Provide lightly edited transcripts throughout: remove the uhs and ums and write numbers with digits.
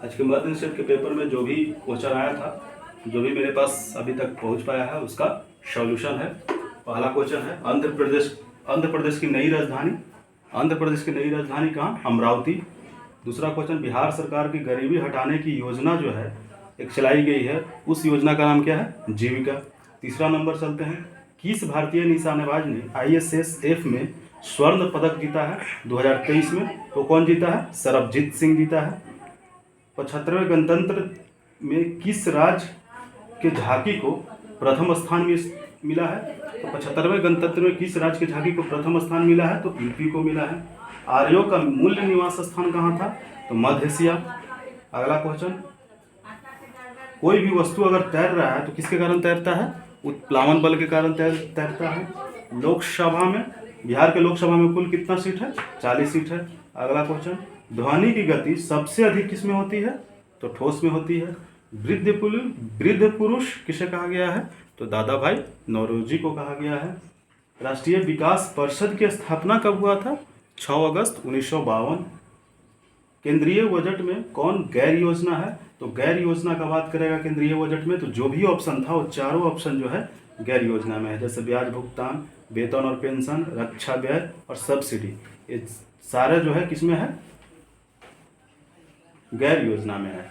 आज के मध्य सेट के पेपर में जो भी क्वेश्चन आया था, जो भी मेरे पास अभी तक पहुंच पाया है, उसका सॉल्यूशन है। पहला क्वेश्चन है आंध्र प्रदेश की नई राजधानी कहाँ? अमरावती। दूसरा क्वेश्चन, बिहार सरकार की गरीबी हटाने की योजना जो है एक चलाई गई है, उस योजना का नाम क्या है? जीविका। तीसरा नंबर चलते हैं, किस भारतीय निशानेबाज ने ISSF में स्वर्ण पदक जीता है 2023 में? तो कौन जीता है? सरबजीत सिंह जीता है। 75वें गणतंत्र में किस राज्य के झांकी को प्रथम स्थान मिला है? तो 75वें गणतंत्र में किस राज्य के झांकी को प्रथम स्थान मिला है? तो यूपी को मिला है। आर्यों का मूल निवास स्थान कहाँ था? तो मध्य एशिया। अगला क्वेश्चन, कोई भी वस्तु अगर तैर रहा है तो किसके कारण तैरता है? उत्प्लावन बल के कारण तैरता है। लोकसभा में, बिहार के लोकसभा में कुल कितना सीट है? 40 सीट है। अगला क्वेश्चन, ध्वनि की गति सबसे अधिक किस में होती है? तो ठोस में होती है। वृद्ध पुरुष किसे कहा गया है? तो दादा भाई नौरोजी को कहा गया है। राष्ट्रीय विकास परिषद की स्थापना कब हुआ था? 6 अगस्त 1952। केंद्रीय बजट में कौन गैर योजना है? तो गैर योजना का बात करेगा केंद्रीय बजट में तो जो भी ऑप्शन था वो चारों ऑप्शन जो है गैर योजना में है, जैसे ब्याज भुगतान, वेतन और पेंशन, रक्षा व्यय और सब्सिडी, ये सारे जो है किसमें है? गैर योजना में है।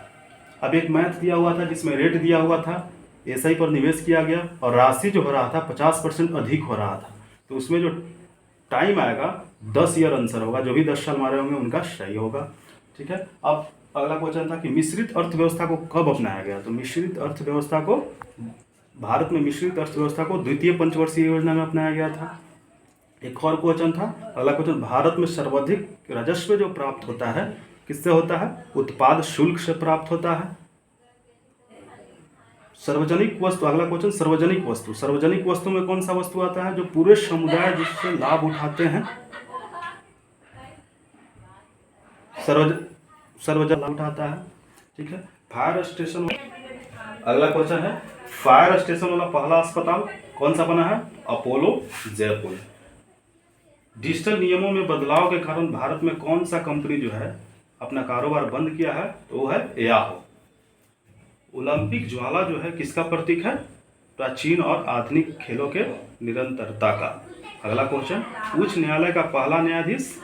अब एक मैथ दिया हुआ था जिसमें रेट दिया हुआ था, SI पर निवेश किया गया और राशि जो हो रहा था 50% अधिक हो रहा था, तो उसमें जो टाइम आएगा 10 ईयर आंसर होगा, जो भी 10 साल मारे होंगे उनका सही होगा। ठीक है। अब अगला क्वेश्चन था कि मिश्रित अर्थव्यवस्था को कब अपनाया गया? तो भारत में मिश्रित अर्थव्यवस्था को द्वितीय पंचवर्षीय योजना में अपनाया गया था। एक और क्वेश्चन था, अगला क्वेश्चन, भारत में सर्वाधिक राजस्व जो प्राप्त होता है किससे होता है? उत्पाद शुल्क से प्राप्त होता है। सार्वजनिक वस्तु, अगला क्वेश्चन, सार्वजनिक वस्तु में कौन सा वस्तु आता है जो पूरे समुदाय जिससे लाभ उठाते हैं? सार्वजनिक लाभ उठाता है। ठीक है। फायर स्टेशन, अगला क्वेश्चन है, फायर स्टेशन वाला पहला अस्पताल कौन सा बना है? अपोलो जयपुर। डिजिटल नियमों में बदलाव के कारण भारत में कौन सा कंपनी जो है अपना कारोबार बंद किया है? तो वो है याहू। ओलंपिक ज्वाला जो है किसका प्रतीक है? प्राचीन और आधुनिक खेलों के निरंतरता का। अगला क्वेश्चन, उच्च न्यायालय का पहला न्यायाधीश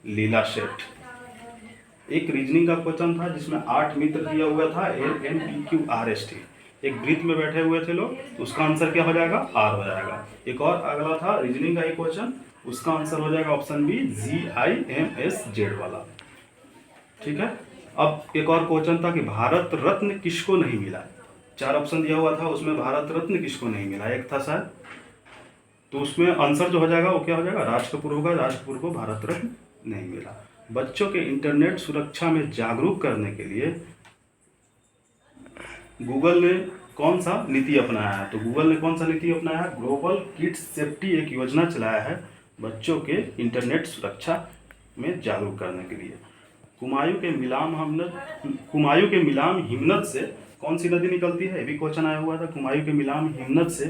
लीला सेठ। एक रीजनिंग का क्वेश्चन था जिसमें 8 मित्र दिया हुआ था, LMPQRST। एक वृत्त में बैठे हुए थे लोग, तो उसका आंसर क्या हो जाएगा? R हो जाएगा। एक और अगला था रीजनिंग का एक क्वेश्चन, उसका आंसर हो जाएगा ऑप्शन बी, GIMSZ वाला। ठीक है। अब एक और क्वेश्चन था कि भारत रत्न किसको नहीं मिला? 4 ऑप्शन दिया हुआ था, उसमें भारत रत्न किसको नहीं मिला? एक था शायद, तो उसमें आंसर जो हो जाएगा वो क्या हो जाएगा? राज कपूर होगा। राज कपूर को भारत रत्न नहीं मिला। बच्चों के इंटरनेट सुरक्षा में जागरूक करने के लिए गूगल ने कौन सा नीति अपनाया है? तो गूगल ने कौन सा नीति अपनाया है? ग्लोबल किड्स सेफ्टी एक योजना चलाया है बच्चों के इंटरनेट सुरक्षा में जागरूक करने के लिए। कुमायूं के मिलाम हिमनद से कौन सी नदी निकलती है? ये भी क्वेश्चन आया हुआ था। कुमायूं के मिलाम हिमनद से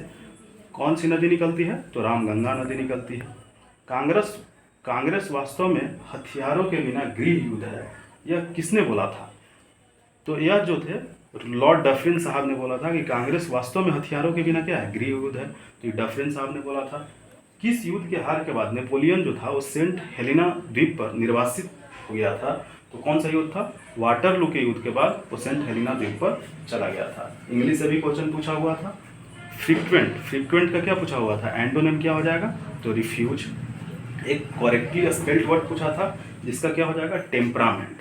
कौन सी नदी निकलती है? तो रामगंगा नदी निकलती है। कांग्रेस वास्तव में हथियारों के बिना गृह युद्ध है, यह किसने बोला था? तो यह जो थे लॉर्ड डफरिन साहब ने बोला था कि कांग्रेस वास्तव में हथियारों के बिना क्या है? गृह युद्ध है। तो ये डफरिन साहब ने बोला था। किस युद्ध के हार के बाद नेपोलियन जो था वो सेंट हेलेना द्वीप पर निर्वासित हो गया था? तो कौन सा युद्ध था? वाटरलू के युद्ध के बाद वो सेंट हेलेना द्वीप पर चला गया था। इंग्लिश से भी क्वेश्चन पूछा हुआ था। फ्रीक्वेंट का क्या पूछा हुआ था? एंटोनिम क्या हो जाएगा? तो रिफ्यूज। एक करेक्टली स्पेल्ड वर्ड पूछा था जिसका क्या हो जाएगा? टेम्परामेंट।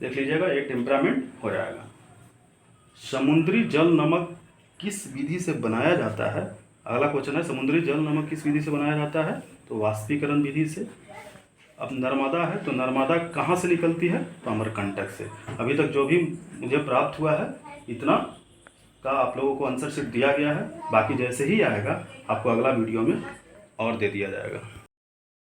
देख लीजिएगा, ये टेम्परामेंट हो जाएगा। समुद्री जल नमक किस विधि से बनाया जाता है? अगला क्वेश्चन है, समुद्री जल नमक किस विधि से बनाया जाता है? तो वाष्पीकरण विधि से। अब नर्मदा है, तो नर्मदा कहाँ से निकलती है? तो अमरकंटक से। अभी तक जो भी मुझे प्राप्त हुआ है इतना का आप लोगों को आंसर शीट दिया गया है। बाकी जैसे ही आएगा आपको अगला वीडियो में और दे दिया जाएगा।